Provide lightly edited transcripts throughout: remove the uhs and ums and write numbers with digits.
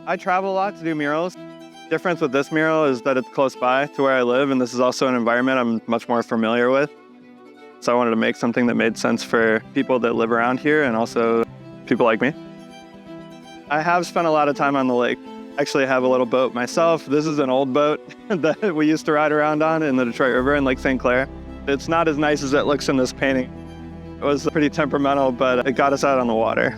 I travel a lot to do murals. Difference with this mural is that it's close by to where I live, and this is also an environment I'm much more familiar with. So I wanted to make something that made sense for people that live around here and also people like me. I have spent a lot of time on the lake. I actually have a little boat myself. This is an old boat that we used to ride around on in the Detroit River in Lake St. Clair. It's not as nice as it looks in this painting. It was pretty temperamental, but it got us out on the water.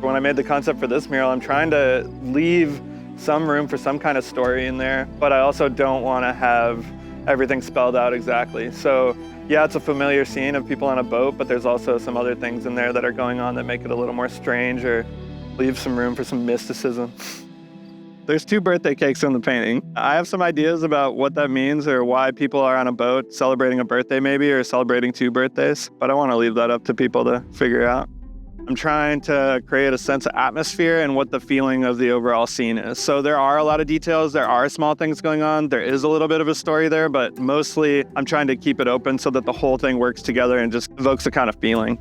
When I made the concept for this mural, I'm trying to leave some room for some kind of story in there, but I also don't want to have everything spelled out exactly. So yeah, it's a familiar scene of people on a boat, but there's also some other things in there that are going on that make it a little more strange or leave some room for some mysticism. There's 2 birthday cakes in the painting. I have some ideas about what that means or why people are on a boat celebrating a birthday maybe, or celebrating 2 birthdays, but I want to leave that up to people to figure out. I'm trying to create a sense of atmosphere and what the feeling of the overall scene is. So there are a lot of details, there are small things going on, there is a little bit of a story there, but mostly I'm trying to keep it open so that the whole thing works together and just evokes a kind of feeling.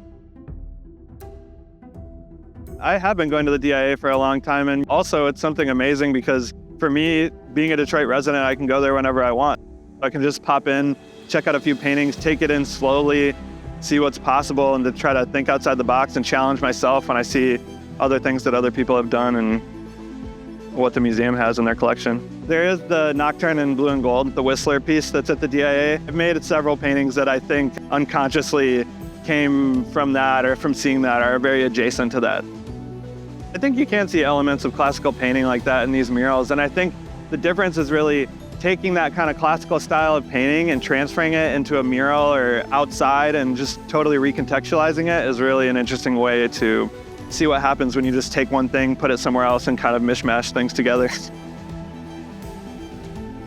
I have been going to the DIA for a long time, and also it's something amazing because for me, being a Detroit resident, I can go there whenever I want. I can just pop in, check out a few paintings, take it in slowly, see what's possible, and to try to think outside the box and challenge myself when I see other things that other people have done and what the museum has in their collection. There is the Nocturne in blue and gold, the Whistler piece that's at the DIA. I've made several paintings that I think unconsciously came from that or from seeing that, are very adjacent to that. I think you can see elements of classical painting like that in these murals, and I think the difference is really taking that kind of classical style of painting and transferring it into a mural or outside and just totally recontextualizing it is really an interesting way to see what happens when you just take one thing, put it somewhere else, and kind of mishmash things together. It's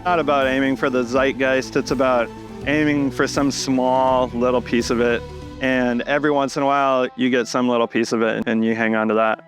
not about aiming for the zeitgeist, it's about aiming for some small little piece of it, and every once in a while you get some little piece of it and you hang on to that.